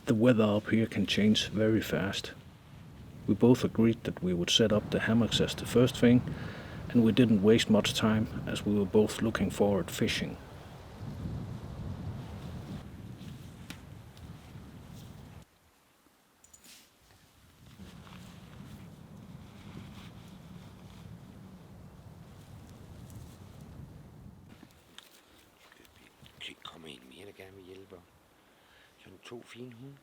The weather up here can change very fast. We both agreed that we would set up the hammocks as the first thing, and we didn't waste much time as we were both looking forward fishing. Kommer en mere, der gerne vil hjælpe. Sådan 2 fine hunde.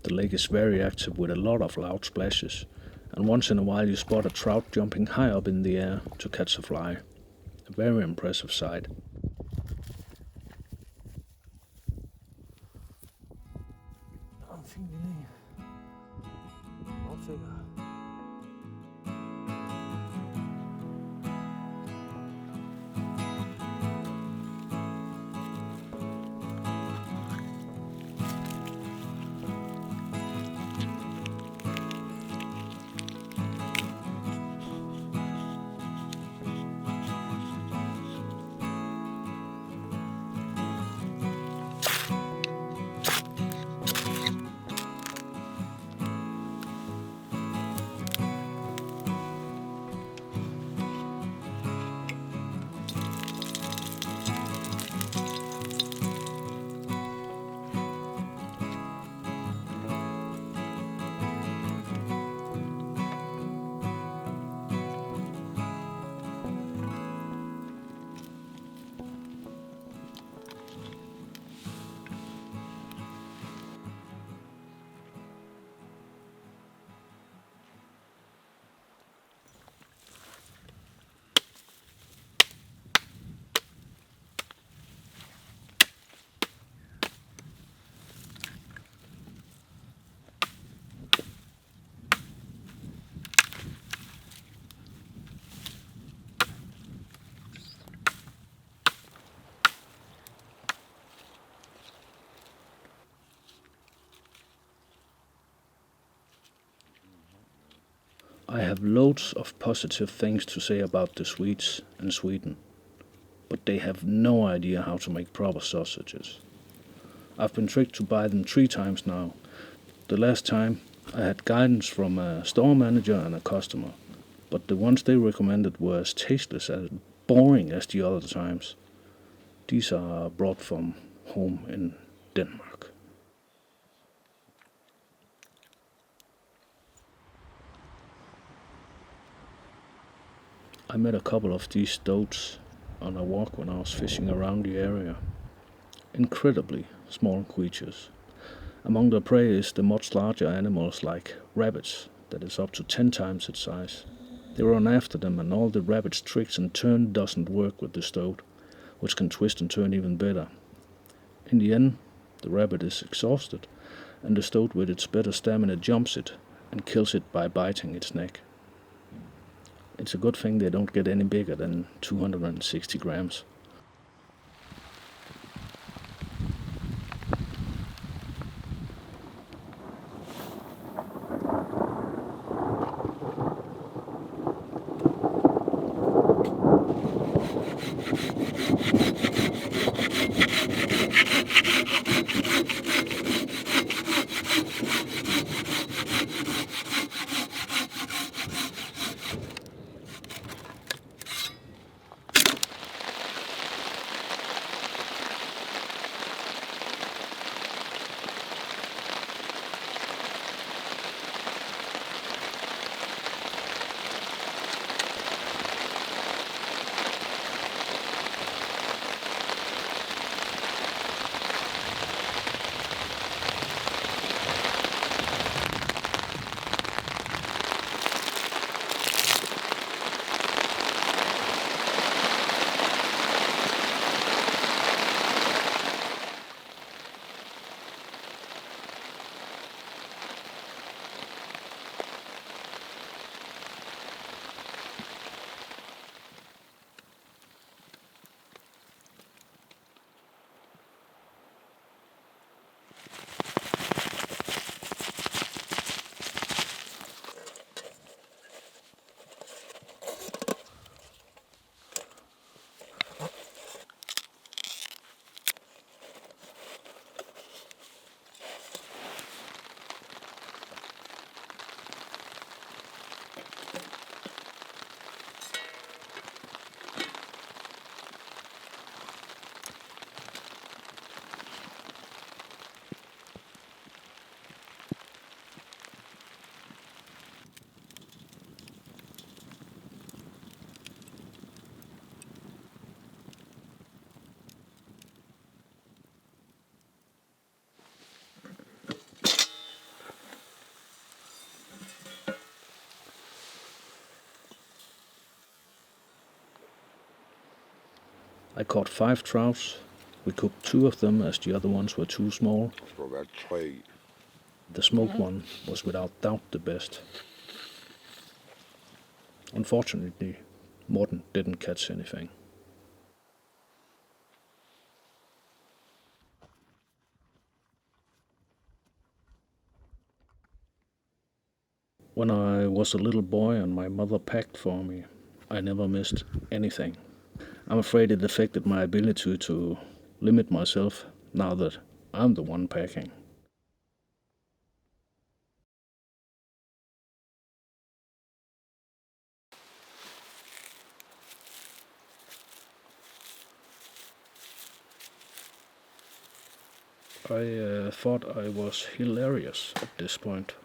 The lake is very active with a lot of loud splashes, and once in a while you spot a trout jumping high up in the air to catch a fly. A very impressive sight. I have loads of positive things to say about the Swedes and Sweden, but they have no idea how to make proper sausages. I've been tricked to buy them 3 times now. The last time I had guidance from a store manager and a customer, but the ones they recommended were as tasteless and boring as the other times. These are brought from home in Denmark. I met a couple of these stoats on a walk when I was fishing around the area. Incredibly small creatures. Among their prey is the much larger animals like rabbits, that is up to 10 times its size. They run after them and all the rabbit's tricks and turn doesn't work with the stoat, which can twist and turn even better. In the end, the rabbit is exhausted, and the stoat with its better stamina jumps it and kills it by biting its neck. It's a good thing they don't get any bigger than 260 grams. I caught 5 trouts. We cooked 2 of them as the other ones were too small. Der skulle være 3. The smoked one was without doubt the best. Unfortunately, Morten didn't catch anything. When I was a little boy and my mother packed for me, I never missed anything. I'm afraid it affected my ability to limit myself now that I'm the one packing. I thought I was hilarious at this point.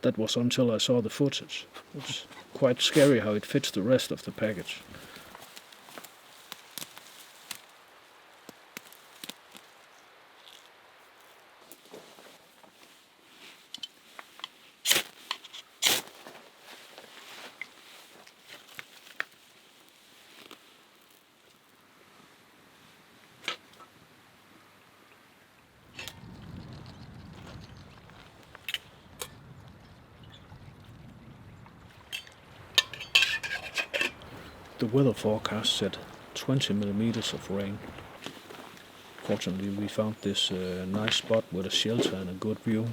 That was until I saw the footage. It's quite scary how it fits the rest of the package. The weather forecast said 20 millimeters of rain. Fortunately, we found this nice spot with a shelter and a good view.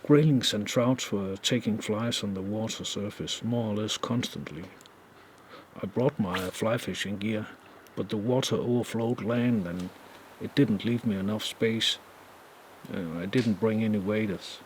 Graylings and trouts were taking flies on the water surface more or less constantly. I brought my fly fishing gear, but the water overflowed land and it didn't leave me enough space. I didn't bring any waders.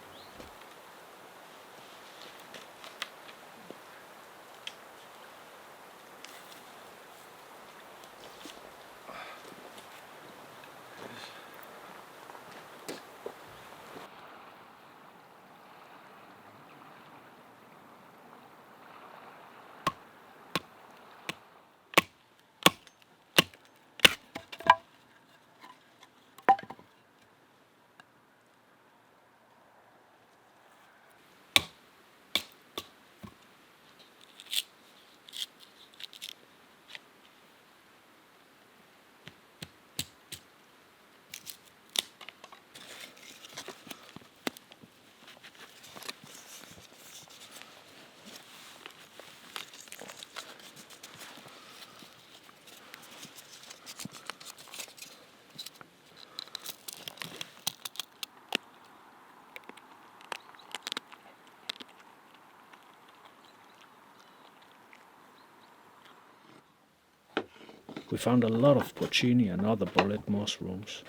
We found a lot of porcini and other bolete mushrooms,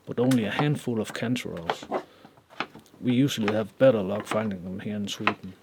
but only a handful of canterels. We usually have better luck finding them here in Sweden.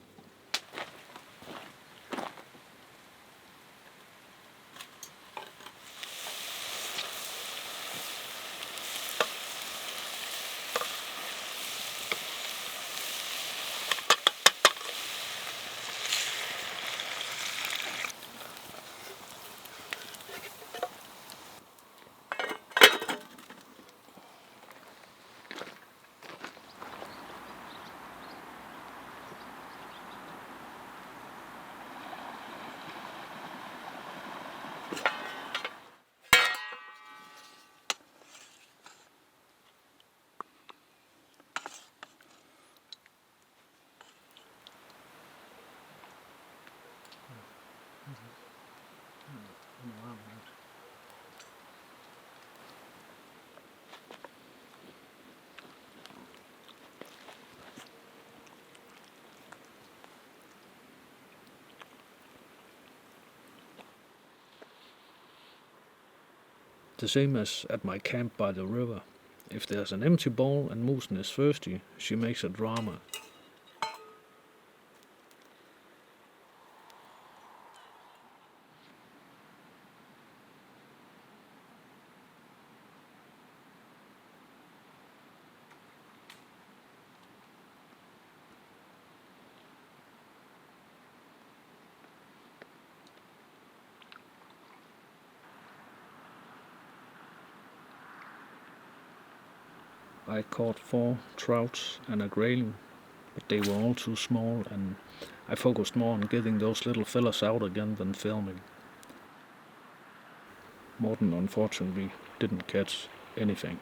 the same as at my camp by the river. If there's an empty bowl and Musen is thirsty, she makes a drama. I caught 4 trouts and a grayling, but they were all too small, and I focused more on getting those little fellas out again than filming. Morten unfortunately didn't catch anything.